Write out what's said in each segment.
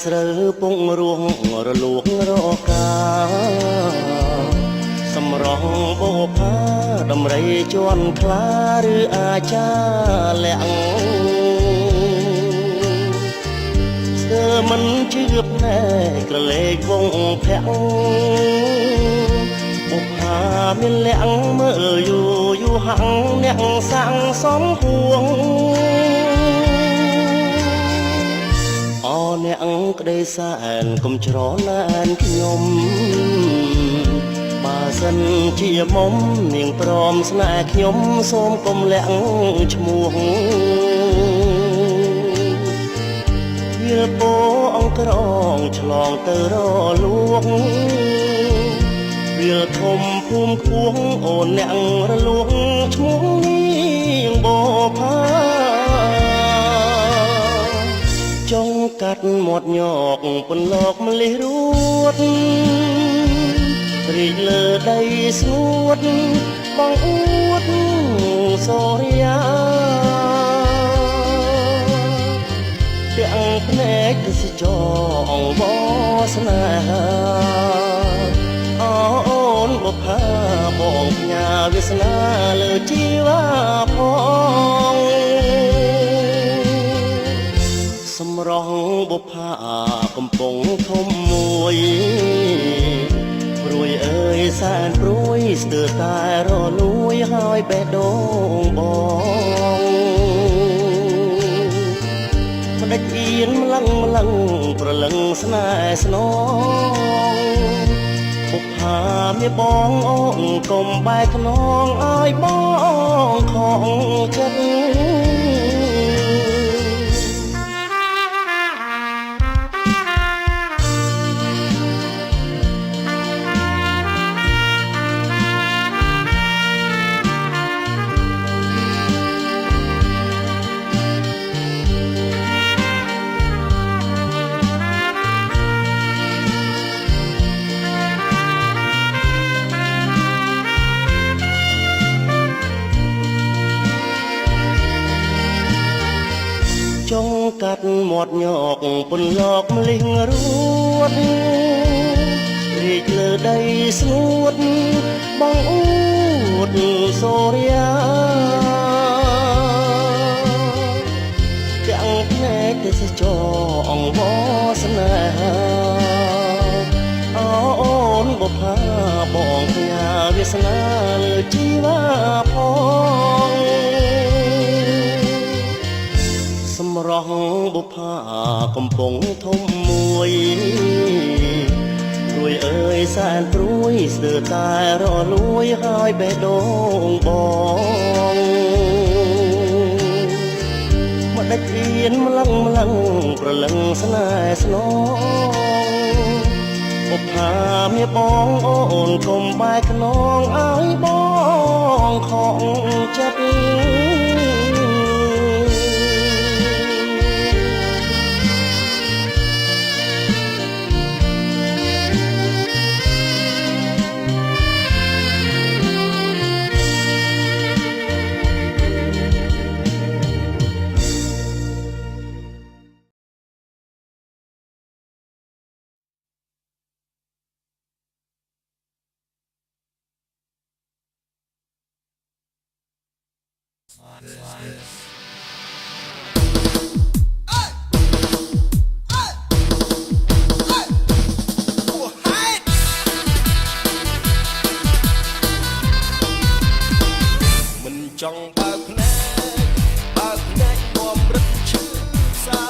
ស្រូវពងរួងរលួងរកាសម្រងបោផាដំរីជន់ខ្លាឬអាចាលាក់ស្ទើរមិនជឿភ្នែកក្រឡេកវងភ័ក្របុផាមានលាក់មើលយូយូហាំងអ្នកសាំងសំហួងអអ្នកក្តីសែនកុំច្រណែនខ្ញុំបើសិនជាមុំនាងព្រមស្នេហ៍ខ្ញុំសូមកុំលាក់ឈ្មោះវាពោអង្ក្រងឆ្លងទៅរលួងវាធំភូមិខួងអូនអ្នករលួងឈ្មោះនាងបោផាចុងកាត់មាត់ញកពន្លកម្លេះរួតរីកលើដីស្ងួតបងអួតសូរិយាទាំងភ្នែកទេសចរអង្វរស្នេហាអូនបុផាបងផ្ញើវាសនាលើជីវ៉ាផងសម្រងបុផាកំពុងធំមួយព្រួយអើយសែនព្រួយស្ទើរតែរលួយហើយបេះដូងបងមិនដេចអៀនម្លឹងប្រលឹងស្នេហ៍ស្នងបុផាមានបងអូនកុំបែកខ្នងឲ្យបងខងចិត្តចុងកាត់មាត់ញកពន្លកម្លេះរួតរីកលើដីស្ងួតបងអួតសូរិយាទាំងភ្នែកទេសចរអង្វរស្នេហាអូនបុផាបងផ្ញើវាសនាលើជីវ៉ាផងសម្រងបុផាកំពុងធំមួយព្រួយអើយសែនព្រួយស្ទើរតែរលួយហើយបេះដូងបងមិនដេចអៀនម្លឹងប្រលឹងស្នេហ៍ស្នងបុផាមានបងអូនកុំបែកខ្នងឲ្យបងខកចិត្តមិនចង់បើកភ្នែកបំរឹកឈឺសា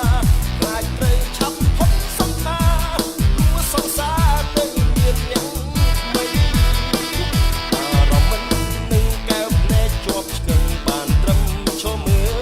ខ្លាចត្រូវឆាប់ផុតសង្សារព្រោះសង្សារទៅមានអ្នកថ្មីអារម្មណ៍មិននឹងកែវភ្នែកជាប់ឆ្កឹងបានត្រឹមឈរមើល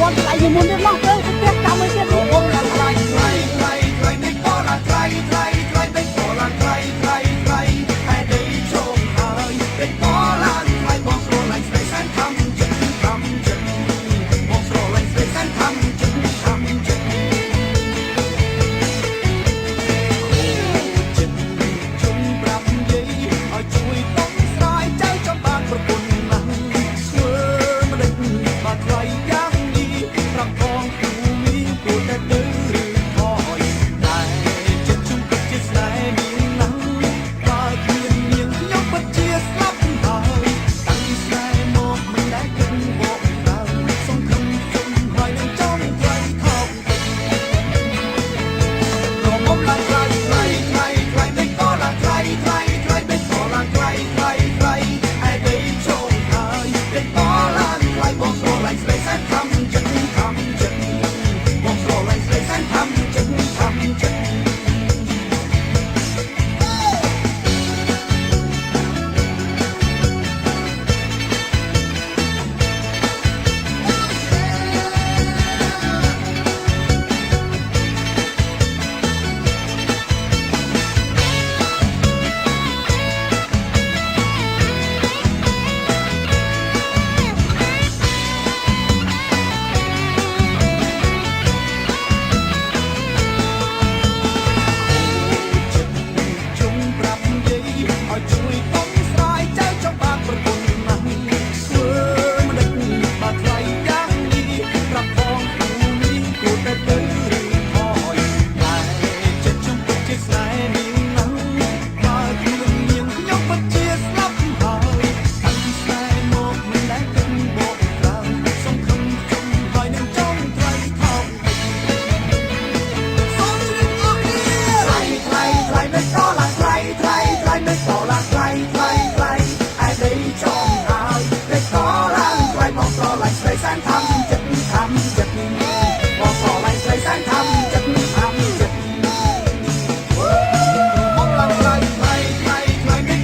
គាត់ឆ្លៃនិមន្តទៀតមកទៅ